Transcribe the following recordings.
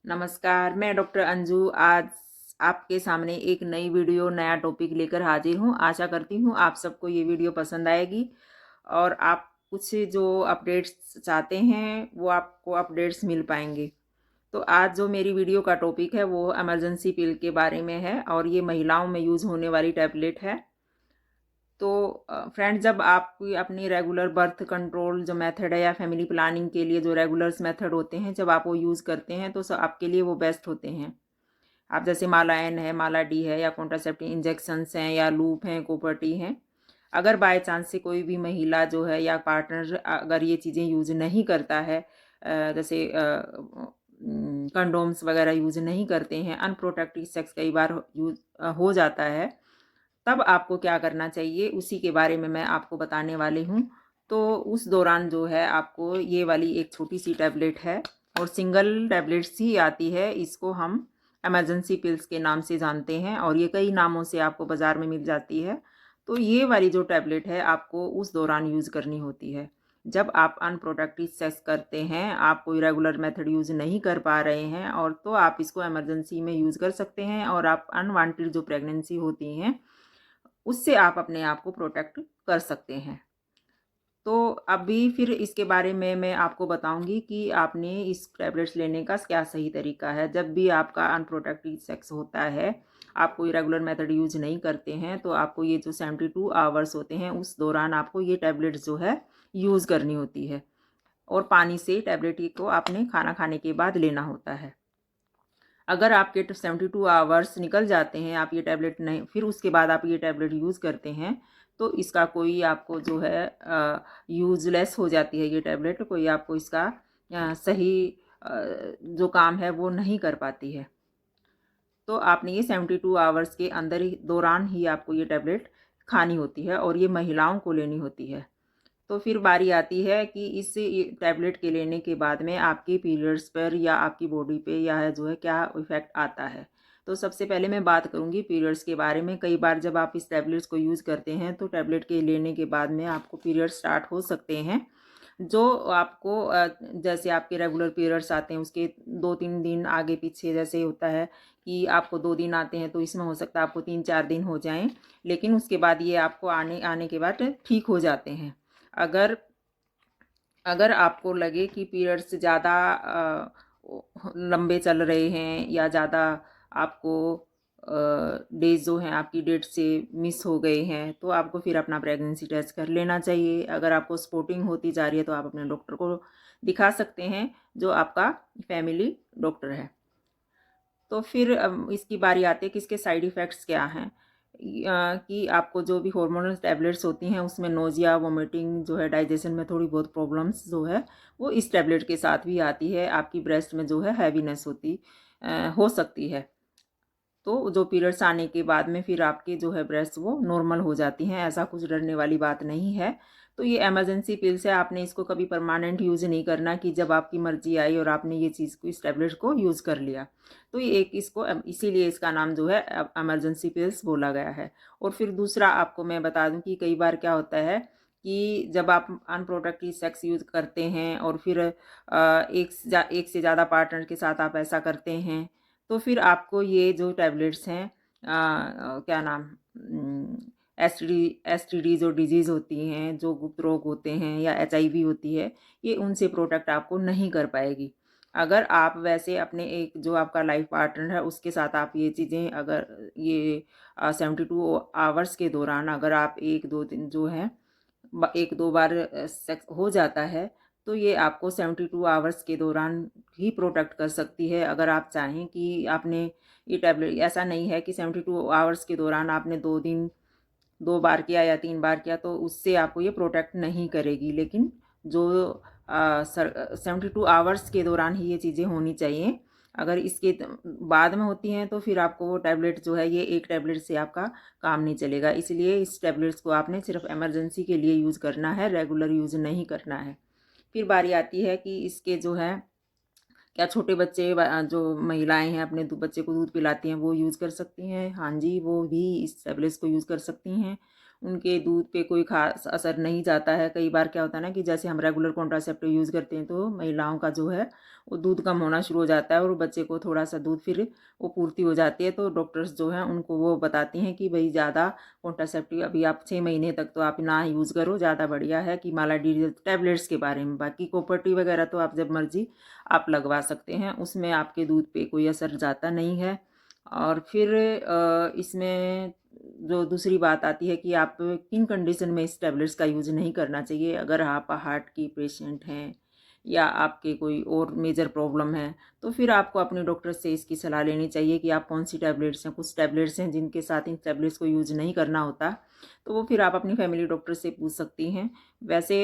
नमस्कार, मैं डॉक्टर अंजू आज आपके सामने एक नई वीडियो, नया टॉपिक लेकर हाजिर हूँ। आशा करती हूँ आप सबको ये वीडियो पसंद आएगी और आप कुछ जो अपडेट्स चाहते हैं वो आपको अपडेट्स मिल पाएंगे। तो आज जो मेरी वीडियो का टॉपिक है वो इमरजेंसी पिल के बारे में है और ये महिलाओं में यूज़ होने वाली टैबलेट है। तो फ्रेंड्स, जब आप अपनी रेगुलर बर्थ कंट्रोल जो मेथड है या फैमिली प्लानिंग के लिए जो रेगुलर्स मेथड होते हैं, जब आप वो यूज़ करते हैं तो आपके लिए वो बेस्ट होते हैं। आप जैसे माला एन है, माला डी है या कॉन्ट्रासेप्टिव इंजेक्शंस हैं या लूप हैं, कोपर्टी हैं। अगर बाय चांस से कोई भी महिला जो है या पार्टनर अगर ये चीज़ें यूज़ नहीं करता है, जैसे कंडोम्स वगैरह यूज़ नहीं करते हैं, अनप्रोटेक्टेड सेक्स कई बार यूज हो जाता है, तब आपको क्या करना चाहिए उसी के बारे में मैं आपको बताने वाली हूँ। तो उस दौरान जो है आपको ये वाली एक छोटी सी टैबलेट है और सिंगल टैबलेट्स ही आती है। इसको हम इमरजेंसी पिल्स के नाम से जानते हैं और ये कई नामों से आपको बाज़ार में मिल जाती है। तो ये वाली जो टैबलेट है आपको उस दौरान यूज़ करनी होती है जब आप अनप्रोटेक्टेड सेक्स करते हैं, आप कोई रेगुलर मेथड यूज़ नहीं कर पा रहे हैं, और तो आप इसको इमरजेंसी में यूज़ कर सकते हैं और आप अनवांटेड जो प्रेगनेंसी होती हैं उससे आप अपने आप को प्रोटेक्ट कर सकते हैं। तो अभी फिर इसके बारे में मैं आपको बताऊंगी कि आपने इस टैबलेट्स लेने का क्या सही तरीका है। जब भी आपका अनप्रोटेक्टेड सेक्स होता है, आप कोई रेगुलर मेथड यूज नहीं करते हैं, तो आपको ये जो 72 आवर्स होते हैं उस दौरान आपको ये टैबलेट्स जो है यूज़ करनी होती है और पानी से टैबलेट को आपने खाना खाने के बाद लेना होता है। अगर आपके 72 आवर्स निकल जाते हैं, आप ये टैबलेट नहीं, फिर उसके बाद आप ये टैबलेट यूज़ करते हैं, तो इसका कोई आपको जो है यूज़लेस हो जाती है ये टैबलेट, कोई आपको इसका सही जो काम है वो नहीं कर पाती है। तो आपने ये 72 आवर्स के अंदर ही दौरान ही आपको ये टैबलेट खानी होती है और ये महिलाओं को लेनी होती है। तो फिर बारी आती है कि इस टैबलेट के लेने के बाद में आपके पीरियड्स पर या आपकी बॉडी पे या जो है क्या इफ़ेक्ट आता है। तो सबसे पहले मैं बात करूँगी पीरियड्स के बारे में। कई बार जब आप इस टैबलेट्स को यूज़ करते हैं तो टैबलेट के लेने के बाद में आपको पीरियड्स स्टार्ट हो सकते हैं, जो आपको जैसे आपके रेगुलर पीरियड्स आते हैं उसके 2-3 दिन आगे पीछे जैसे होता है कि आपको 2 दिन आते हैं तो इसमें हो सकता है आपको 3-4 दिन हो जाएँ, लेकिन उसके बाद ये आपको आने आने के बाद ठीक हो जाते हैं। अगर अगर आपको लगे कि पीरियड्स ज़्यादा लंबे चल रहे हैं या ज़्यादा आपको डेज जो हैं आपकी डेट से मिस हो गए हैं, तो आपको फिर अपना प्रेगनेंसी टेस्ट कर लेना चाहिए। अगर आपको स्पॉटिंग होती जा रही है तो आप अपने डॉक्टर को दिखा सकते हैं, जो आपका फैमिली डॉक्टर है। तो फिर इसकी बारी आती है कि इसके साइड इफ़ेक्ट्स क्या हैं। कि आपको जो भी हार्मोनल टैबलेट्स होती हैं उसमें नोज़िया, वोमिटिंग जो है, डाइजेशन में थोड़ी बहुत प्रॉब्लम्स जो है वो इस टैबलेट के साथ भी आती है। आपकी ब्रेस्ट में जो है हैवीनेस हो सकती है। तो जो पीरियड्स आने के बाद में फिर आपके जो है ब्रेस्ट वो नॉर्मल हो जाती हैं, ऐसा कुछ डरने वाली बात नहीं है। तो ये इमरजेंसी पिल्स है, आपने इसको कभी परमानेंट यूज़ नहीं करना कि जब आपकी मर्ज़ी आई और आपने ये चीज़ को, इस टैबलेट को यूज़ कर लिया। तो ये एक इसको इसीलिए इसका नाम जो है इमरजेंसी पिल्स बोला गया है। और फिर दूसरा आपको मैं बता दूं कि कई बार क्या होता है कि जब आप अनप्रोटेक्टेड सेक्स यूज़ करते हैं और फिर एक से ज़्यादा पार्टनर के साथ आप ऐसा करते हैं, तो फिर आपको ये जो टैबलेट्स हैं क्या नाम एसटीडी जो डिजीज़ होती हैं, जो गुप्त रोग होते हैं या एचआईवी होती है, ये उनसे प्रोटेक्ट आपको नहीं कर पाएगी। अगर आप वैसे अपने एक जो आपका लाइफ पार्टनर है उसके साथ आप ये चीज़ें, अगर ये 72 आवर्स के दौरान अगर आप 1-2 दिन जो है 1-2 बार सेक्स हो जाता है, तो ये आपको 72 आवर्स के दौरान ही प्रोटेक्ट कर सकती है। अगर आप चाहें कि आपने ये टैबलेट, ऐसा नहीं है कि 72 आवर्स के दौरान आपने 2 दिन 2 बार किया या 3 बार किया तो उससे आपको ये प्रोटेक्ट नहीं करेगी। लेकिन जो 72 आवर्स के दौरान ही ये चीज़ें होनी चाहिए। अगर इसके बाद में होती हैं तो फिर आपको वो टैबलेट जो है, ये एक टैबलेट से आपका काम नहीं चलेगा। इसलिए इस टैबलेट्स को आपने सिर्फ इमरजेंसी के लिए यूज़ करना है, रेगुलर यूज़ नहीं करना है। फिर बारी आती है कि इसके जो है क्या छोटे बच्चे जो महिलाएं हैं अपने बच्चे को दूध पिलाती हैं वो यूज़ कर सकती हैं। हाँ जी, वो भी इस टैबलेट्स को यूज़ कर सकती हैं। उनके दूध पे कोई ख़ास असर नहीं जाता है। कई बार क्या होता है ना कि जैसे हम रेगुलर कॉन्ट्रासेप्टिव यूज़ करते हैं तो महिलाओं का जो है वो दूध कम होना शुरू हो जाता है और बच्चे को थोड़ा-सा दूध फिर वो पूर्ति हो जाती है। तो डॉक्टर्स जो हैं उनको वो बताती हैं कि भई ज़्यादा कॉन्ट्रासेप्टिव अभी आप 6 महीने तक तो आप ना यूज़ करो, ज़्यादा बढ़िया है कि मालाडील टैबलेट्स के बारे में। बाकी कॉपर टी वगैरह तो आप जब मर्ज़ी आप लगवा सकते हैं, उसमें आपके दूध पे कोई असर जाता नहीं है। और फिर इसमें जो दूसरी बात आती है कि आप किन कंडीशन में इस टैबलेट्स का यूज़ नहीं करना चाहिए। अगर आप हार्ट की पेशेंट हैं या आपके कोई और मेजर प्रॉब्लम है, तो फिर आपको अपने डॉक्टर से इसकी सलाह लेनी चाहिए कि आप कौन सी टैबलेट्स हैं। कुछ टैबलेट्स हैं जिनके साथ इन टैबलेट्स को यूज़ नहीं करना होता, तो वो फिर आप अपनी फैमिली डॉक्टर से पूछ सकती हैं। वैसे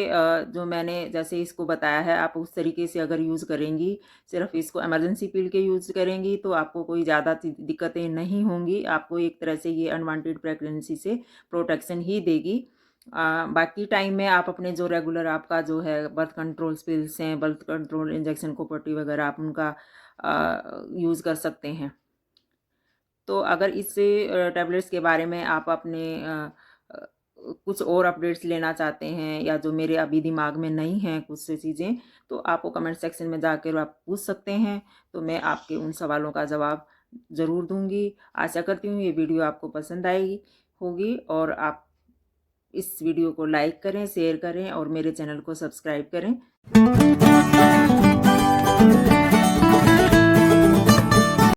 जो मैंने जैसे इसको बताया है, आप उस तरीके से अगर यूज़ करेंगी, सिर्फ़ इसको इमरजेंसी पील के यूज़ करेंगी, तो आपको कोई ज़्यादा दिक्कतें नहीं होंगी। आपको एक तरह से ये अनवांटेड प्रेगनेंसी से प्रोटेक्शन ही देगी। बाकी टाइम में आप अपने जो रेगुलर आपका जो है बर्थ कंट्रोल पिल्स हैं, बर्थ कंट्रोल इंजेक्शन कोपर्टी वगैरह आप उनका यूज़ कर सकते हैं। तो अगर इस टैबलेट्स के बारे में आप अपने अ, कुछ और अपडेट्स लेना चाहते हैं या जो मेरे अभी दिमाग में नहीं हैं कुछ चीज़ें, तो आप वो कमेंट सेक्शन में जाकर आप पूछ सकते हैं। तो मैं आपके उन सवालों का जवाब ज़रूर दूँगी। आशा करती हूँ ये वीडियो आपको पसंद आएगी होगी और आप इस वीडियो को लाइक करें, शेयर करें और मेरे चैनल को सब्सक्राइब करें।